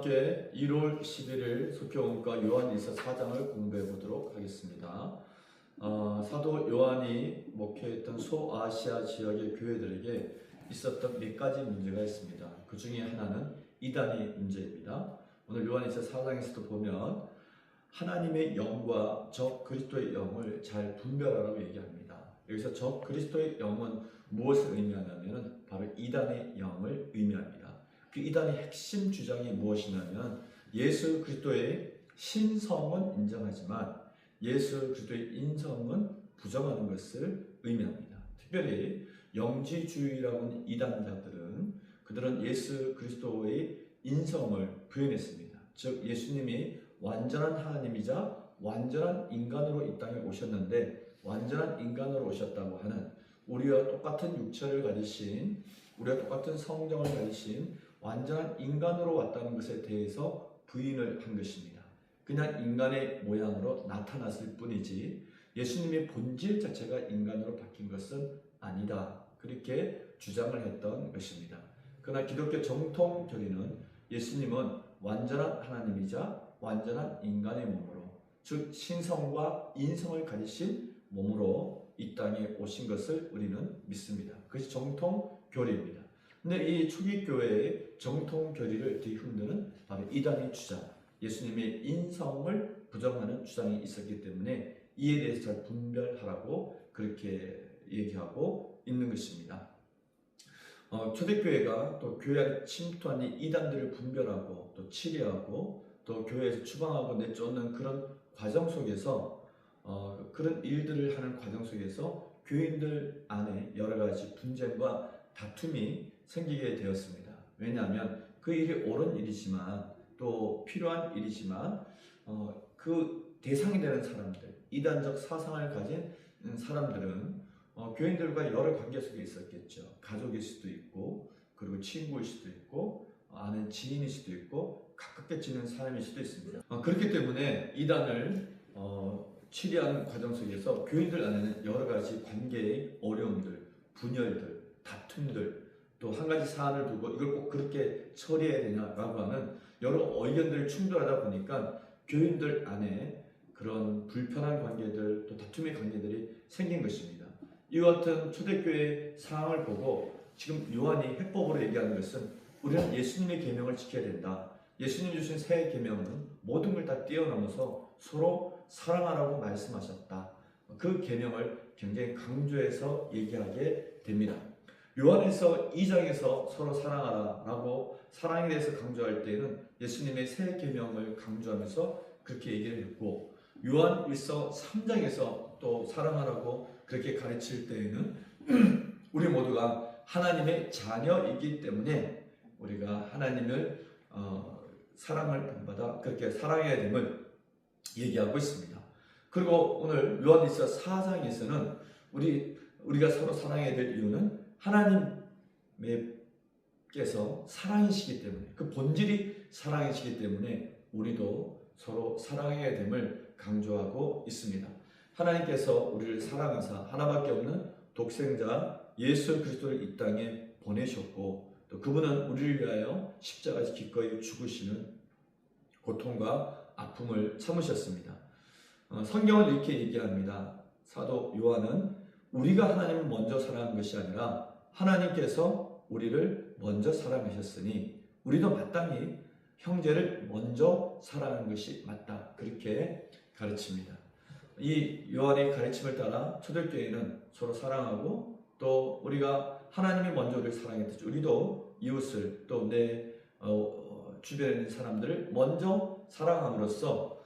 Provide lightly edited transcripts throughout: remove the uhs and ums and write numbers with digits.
함께 1월 11일 속교원과 요한일서 4장을 공부해 보도록 하겠습니다. 사도 요한이 목회했던 소아시아 지역의 교회들에게 있었던 몇 가지 문제가 있습니다. 그 중에 하나는 이단의 문제입니다. 오늘 요한일서 4장에서도 보면 하나님의 영과 적 그리스도의 영을 잘 분별하라고 얘기합니다. 여기서 적 그리스도의 영은 무엇을 의미하냐면 바로 이단의 영을 의미합니다. 그 이단의 핵심 주장이 무엇이냐면 예수 그리스도의 신성은 인정하지만 예수 그리스도의 인성은 부정하는 것을 의미합니다. 특별히 영지주의라고 하는 이단자들은 그들은 예수 그리스도의 인성을 부인했습니다. 즉 예수님이 완전한 하나님이자 완전한 인간으로 이 땅에 오셨는데 완전한 인간으로 오셨다고 하는 우리와 똑같은 육체를 가지신 우리와 똑같은 성정을 가지신 완전한 인간으로 왔다는 것에 대해서 부인을 한 것입니다. 그냥 인간의 모양으로 나타났을 뿐이지 예수님의 본질 자체가 인간으로 바뀐 것은 아니다. 그렇게 주장을 했던 것입니다. 그러나 기독교 정통 교리는 예수님은 완전한 하나님이자 완전한 인간의 몸으로 즉 신성과 인성을 가지신 몸으로 이 땅에 오신 것을 우리는 믿습니다. 그것이 정통 교리입니다. 근데 이 초기 교회의 정통 교리를 뒤흔드는 바로 이단의 주장, 예수님의 인성을 부정하는 주장이 있었기 때문에 이에 대해서 잘 분별하라고 그렇게 얘기하고 있는 것입니다. 초대교회가 또 교회 안에 침투한 이 이단들을 분별하고 또 치료하고 또 교회에서 추방하고 내쫓는 그런 과정 속에서 그런 일들을 하는 과정 속에서 교인들 안에 여러 가지 분쟁과 다툼이 생기게 되었습니다. 왜냐하면 그 일이 옳은 일이지만 또 필요한 일이지만 그 대상이 되는 사람들, 이단적 사상을 가진 사람들은 교인들과 여러 관계 속에 있었겠죠. 가족일 수도 있고 그리고 친구일 수도 있고 아는 지인일 수도 있고 가깝게 지내는 사람일 수도 있습니다. 그렇기 때문에 이단을 치리하는 과정 속에서 교인들 안에는 여러 가지 관계의 어려움들, 분열들, 다툼들 또 한 가지 사안을 두고 이걸 꼭 그렇게 처리해야 되냐라고 하는 여러 의견들이 충돌하다 보니까 교인들 안에 그런 불편한 관계들 또 다툼의 관계들이 생긴 것입니다. 이와 같은 초대교회의 상황을 보고 지금 요한이 해법으로 얘기하는 것은 우리는 예수님의 계명을 지켜야 된다. 예수님 주신 새 계명은 모든 걸 다 뛰어넘어서 서로 사랑하라고 말씀하셨다. 그 계명을 굉장히 강조해서 얘기하게 됩니다. 요한에서 2장에서 서로 사랑하라라고 사랑에 대해서 강조할 때에는 예수님의 새 계명을 강조하면서 그렇게 얘기를 했고 요한일서 3장에서 또 사랑하라고 그렇게 가르칠 때에는 우리 모두가 하나님의 자녀이기 때문에 우리가 하나님을 사랑을 본받아 그렇게 사랑해야 됨을 얘기하고 있습니다. 그리고 오늘 요한일서 4장에서는 우리가 서로 사랑해야 될 이유는 하나님께서 사랑이시기 때문에 그 본질이 사랑이시기 때문에 우리도 서로 사랑해야 됨을 강조하고 있습니다. 하나님께서 우리를 사랑하사 하나밖에 없는 독생자 예수 그리스도를 이 땅에 보내셨고 또 그분은 우리를 위하여 십자가에서 기꺼이 죽으시는 고통과 아픔을 참으셨습니다. 성경은 이렇게 얘기합니다. 사도 요한은 우리가 하나님을 먼저 사랑한 것이 아니라 하나님께서 우리를 먼저 사랑하셨으니 우리도 마땅히 형제를 먼저 사랑하는 것이 맞다. 그렇게 가르칩니다. 이 요한의 가르침을 따라 초대교회는 서로 사랑하고 또 우리가 하나님이 먼저 우리를 사랑했듯이 우리도 이웃을 또 내 주변에 있는 사람들을 먼저 사랑함으로써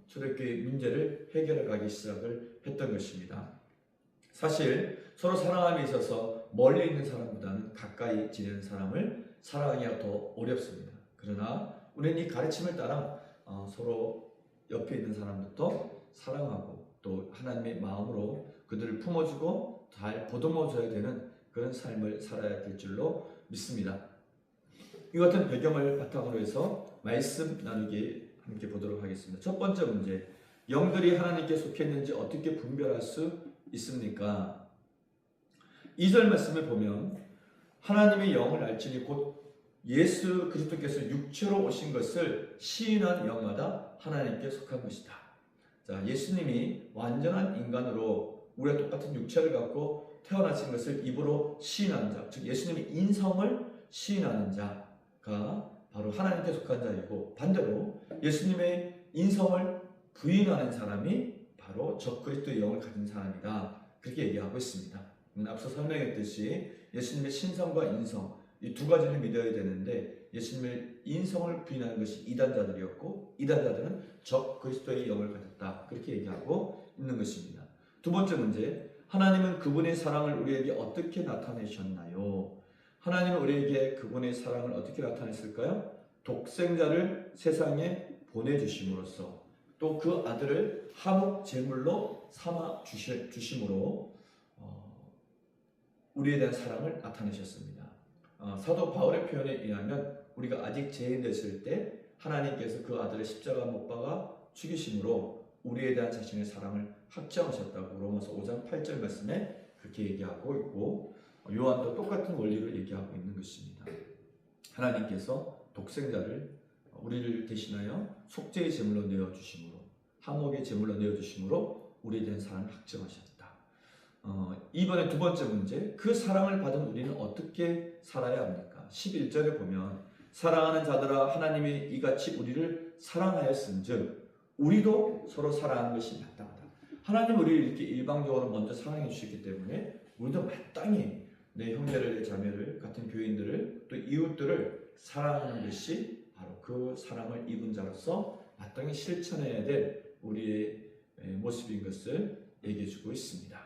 초대교회의 문제를 해결해 가기 시작을 했던 것입니다. 사실 서로 사랑함에 있어서 멀리 있는 사람보다는 가까이 지내는 사람을 사랑하기가 더 어렵습니다. 그러나 우리는 이 가르침을 따라 서로 옆에 있는 사람부터 사랑하고 또 하나님의 마음으로 그들을 품어주고 잘 보듬어줘야 되는 그런 삶을 살아야 될 줄로 믿습니다. 이 같은 배경을 바탕으로 해서 말씀 나누기 함께 보도록 하겠습니다. 첫 번째 문제, 영들이 하나님께 속했는지 어떻게 분별할 수 있습니까? 2절 말씀을 보면 하나님의 영을 알지니 곧 예수 그리스도께서 육체로 오신 것을 시인한 영마다 하나님께 속한 것이다. 자, 예수님이 완전한 인간으로 우리와 똑같은 육체를 갖고 태어나신 것을 입으로 시인하는 자, 즉 예수님의 인성을 시인하는 자가 바로 하나님께 속한 자이고, 반대로 예수님의 인성을 부인하는 사람이 바로 적그리스도의 영을 가진 사람이다, 그렇게 얘기하고 있습니다. 앞서 설명했듯이 예수님의 신성과 인성, 이 두 가지를 믿어야 되는데 예수님의 인성을 부인하는 것이 이단자들이었고, 이단자들은 적그리스도의 영을 가졌다, 그렇게 얘기하고 있는 것입니다. 두 번째 문제, 하나님은 그분의 사랑을 우리에게 어떻게 나타내셨나요? 하나님은 우리에게 그분의 사랑을 어떻게 나타냈을까요? 독생자를 세상에 보내주심으로써, 또 그 아들을 화목 제물로 삼아 주심으로 우리에 대한 사랑을 나타내셨습니다. 사도 바울의 표현에 의하면 우리가 아직 죄인 됐을 때 하나님께서 그 아들을 십자가 못 박아 죽이심으로 우리에 대한 자신의 사랑을 확정하셨다고 로마서 5장 8절 말씀에 그렇게 얘기하고 있고, 요한도 똑같은 원리를 얘기하고 있는 것입니다. 하나님께서 독생자를 우리를 대신하여 속죄의 제물로 내어주심으로, 화목의 제물로 내어주심으로 우리에 대한 사랑을 확정하셨다. 이번에 두 번째 문제, 그 사랑을 받은 우리는 어떻게 살아야 합니까? 11절에 보면 사랑하는 자들아 하나님이 이같이 우리를 사랑하였은즉 우리도 서로 사랑하는 것이 마땅하다. 하나님 우리를 이렇게 일방적으로 먼저 사랑해 주셨기 때문에 우리도 마땅히 내 형제를, 내 자매를, 같은 교인들을, 또 이웃들을 사랑하는 것이 바로 그 사랑을 입은 자로서 마땅히 실천해야 될 우리의 모습인 것을 얘기해 주고 있습니다.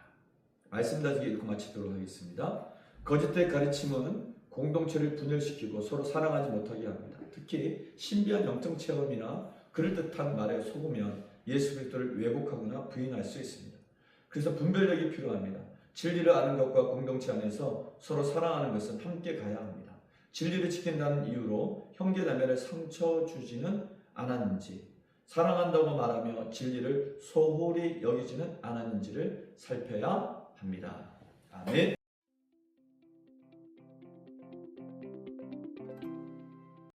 말씀 다지기 읽고 마치도록 하겠습니다. 거짓된 가르침은 공동체를 분열시키고 서로 사랑하지 못하게 합니다. 특히 신비한 영적 체험이나 그럴듯한 말에 속으면 예수 그리스도를 왜곡하거나 부인할 수 있습니다. 그래서 분별력이 필요합니다. 진리를 아는 것과 공동체 안에서 서로 사랑하는 것은 함께 가야 합니다. 진리를 지킨다는 이유로 형제자매를 상처 주지는 않았는지, 사랑한다고 말하며 진리를 소홀히 여기지는 않았는지를 살펴야 합니다. 아멘.